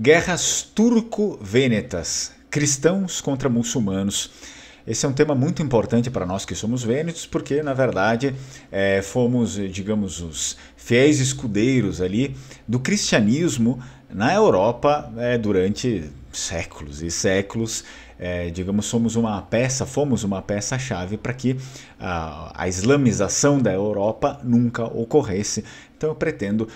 Guerras turco-vênetas, cristãos contra muçulmanos. Esse é um tema muito importante para nós que somos vênetos, porque na verdade fomos, digamos, os fiéis escudeiros ali do cristianismo na Europa durante séculos e séculos. Digamos, fomos uma peça-chave para que a islamização da Europa nunca ocorresse. Então eu pretendo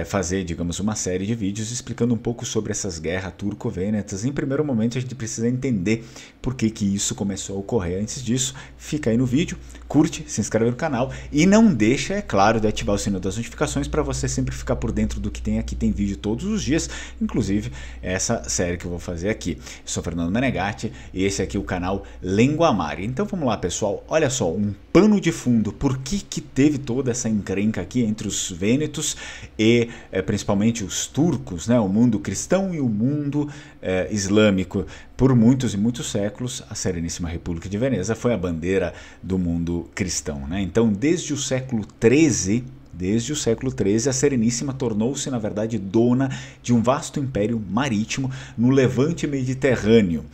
fazer, digamos, uma série de vídeos explicando um pouco sobre essas guerras turco-vênetas. Em primeiro momento a gente precisa entender por que isso começou a ocorrer. Antes disso, fica aí no vídeo, curte, se inscreve no canal e não deixa, é claro, de ativar o sino das notificações para você sempre ficar por dentro do que tem aqui. Tem vídeo todos os dias, inclusive essa série que eu vou fazer aqui. Eu sou Fernando Menegatti e esse aqui é o canal Lenguamare. Então vamos lá, pessoal, olha só, um pano de fundo. Por que teve toda essa encrenca aqui entre os vênetos e principalmente os turcos, né? O mundo cristão e o mundo islâmico? Por muitos e muitos séculos, a Sereníssima República de Veneza foi a bandeira do mundo cristão, né? Então, desde o século XIII, a Sereníssima tornou-se, na verdade, dona de um vasto império marítimo no Levante Mediterrâneo.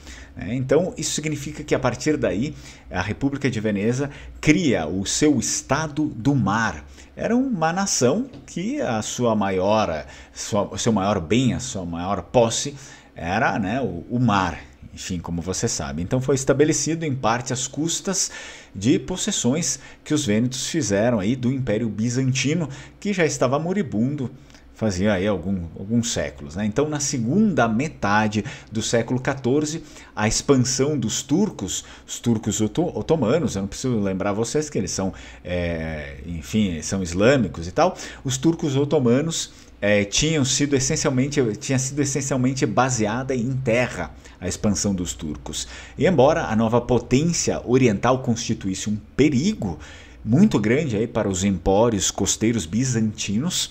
Então, isso significa que, a partir daí, a República de Veneza cria o seu Estado do Mar. Era uma nação que o seu maior bem, a sua maior posse era, né, o mar. Enfim, como você sabe. Então foi estabelecido em parte às custas de possessões que os vênetos fizeram aí do Império Bizantino, que já estava moribundo fazia aí alguns séculos, né? Então, na segunda metade do século XIV, a expansão dos turcos, os turcos otomanos, eu não preciso lembrar vocês que eles são, enfim, são islâmicos e tal, os turcos otomanos tinha sido essencialmente baseada em terra, a expansão dos turcos. E embora a nova potência oriental constituísse um perigo muito grande aí para os empórios costeiros bizantinos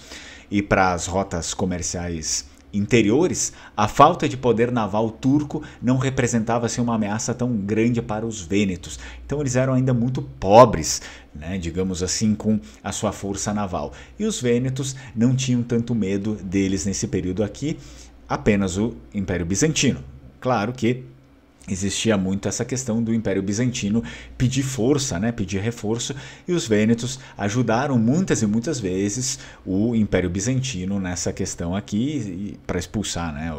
e para as rotas comerciais interiores, a falta de poder naval turco não representava assim, uma ameaça tão grande para os vênetos. Então eles eram ainda muito pobres, né, digamos assim, com a sua força naval. E os vênetos não tinham tanto medo deles nesse período aqui, apenas o Império Bizantino. Claro que existia muito essa questão do Império Bizantino pedir força, né, pedir reforço, e os vênetos ajudaram muitas e muitas vezes o Império Bizantino nessa questão aqui para expulsar, né,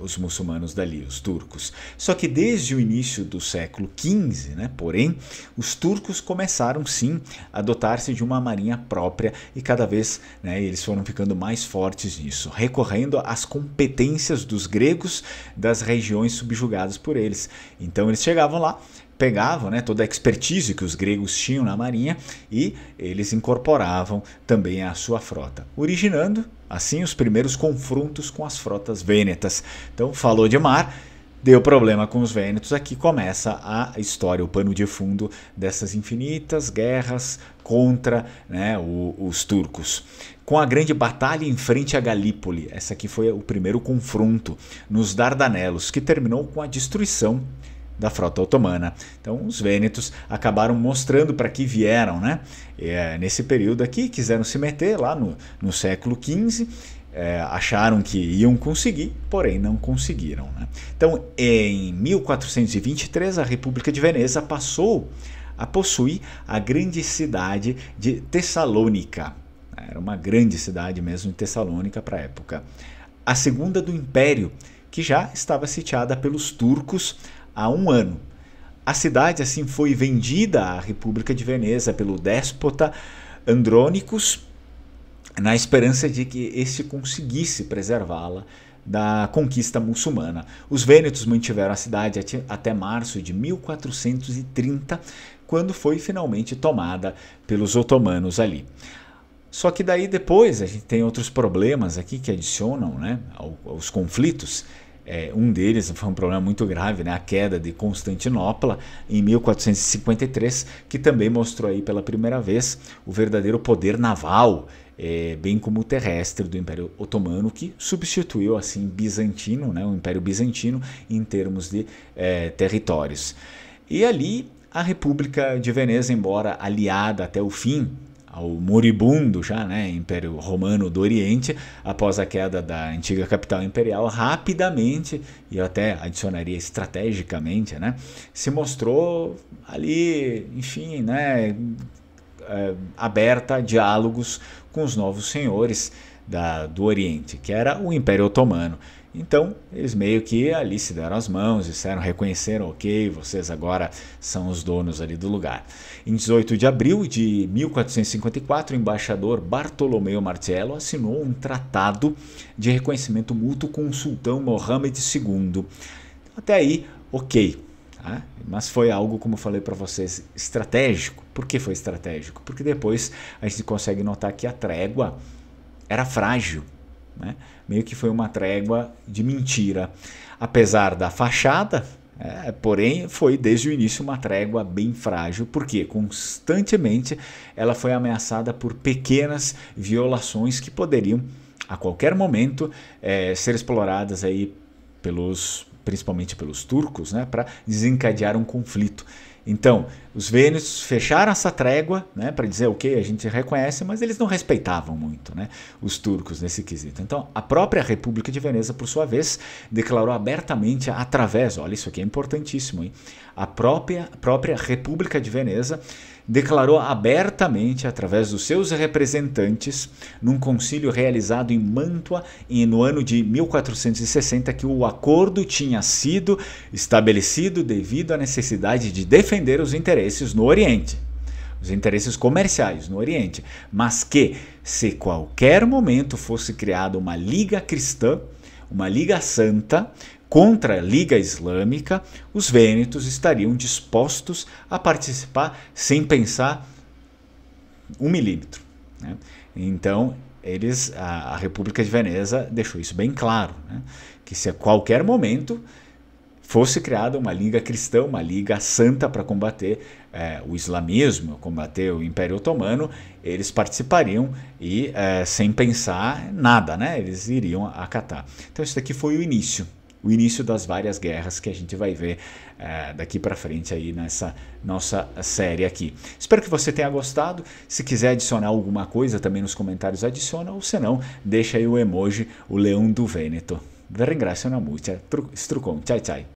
os muçulmanos dali, os turcos. Só que desde o início do século XV, né, porém, os turcos começaram sim a dotar-se de uma marinha própria e cada vez, né, eles foram ficando mais fortes nisso, recorrendo às competências dos gregos das regiões subjugadas por eles. Então eles chegavam lá, pegavam, né, toda a expertise que os gregos tinham na marinha e eles incorporavam também à sua frota, originando assim os primeiros confrontos com as frotas vênetas. Então falou de mar, deu problema com os vênetos, aqui começa a história, o pano de fundo dessas infinitas guerras contra, né, os turcos. Com a grande batalha em frente a Galípoli, essa aqui foi o primeiro confronto nos Dardanelos, que terminou com a destruição da frota otomana. Então os vênetos acabaram mostrando para que vieram, né? Nesse período aqui, quiseram se meter lá no século XV, acharam que iam conseguir, porém não conseguiram, né? Então em 1423 a República de Veneza passou a possuir a grande cidade de Tessalônica. Era uma grande cidade mesmo, Tessalônica para a época. A segunda do Império, que já estava sitiada pelos turcos há um ano. A cidade assim foi vendida à República de Veneza pelo déspota Andrônicos, na esperança de que este conseguisse preservá-la da conquista muçulmana. Os vênetos mantiveram a cidade até março de 1430, quando foi finalmente tomada pelos otomanos ali. Só que daí depois a gente tem outros problemas aqui que adicionam, né, aos conflitos. Um deles foi um problema muito grave, né, a queda de Constantinopla em 1453, que também mostrou aí pela primeira vez o verdadeiro poder naval, bem como o terrestre do Império Otomano, que substituiu assim Bizantino, né, o Império Bizantino em termos de territórios. E ali a República de Veneza, embora aliada até o fim ao moribundo já, né, Império Romano do Oriente, após a queda da antiga capital imperial, rapidamente, e eu até adicionaria estrategicamente, né, se mostrou ali, enfim, né, aberta a diálogos com os novos senhores do Oriente, que era o Império Otomano. Então, eles meio que ali se deram as mãos, disseram, reconheceram, ok, vocês agora são os donos ali do lugar. Em 18 de abril de 1454, o embaixador Bartolomeu Martello assinou um tratado de reconhecimento mútuo com o sultão Mohammed II. Até aí, ok. Tá? Mas foi algo, como eu falei para vocês, estratégico. Por que foi estratégico? Porque depois a gente consegue notar que a trégua era frágil. Né? Meio que foi uma trégua de mentira. Apesar da fachada, porém foi desde o início uma trégua bem frágil, porque constantemente ela foi ameaçada por pequenas violações que poderiam a qualquer momento ser exploradas aí principalmente pelos turcos, né, para desencadear um conflito. Então, os vênetos fecharam essa trégua, né, para dizer, ok, a gente reconhece, mas eles não respeitavam muito, né, os turcos nesse quesito. Então, a própria República de Veneza, por sua vez, declarou abertamente através, olha, isso aqui é importantíssimo, hein? A própria República de Veneza declarou abertamente, através dos seus representantes, num concílio realizado em Mantua no ano de 1460, que o acordo tinha sido estabelecido devido à necessidade de defender os interesses no Oriente, os interesses comerciais no Oriente, mas que, se qualquer momento fosse criada uma liga cristã, uma liga santa, contra a Liga Islâmica, os vênetos estariam dispostos a participar sem pensar um milímetro. Né? Então, a República de Veneza deixou isso bem claro, né? Que se a qualquer momento fosse criada uma liga cristã, uma liga santa para combater o islamismo, combater o Império Otomano, eles participariam e sem pensar nada, né? Eles iriam acatar. Então, isso daqui foi o início das várias guerras que a gente vai ver daqui para frente aí nessa nossa série aqui. Espero que você tenha gostado. Se quiser adicionar alguma coisa também nos comentários, adiciona, ou se não, deixa aí o emoji, o leão do Vêneto. Vi ringrazio una muccia, Strucon, ciao ciao.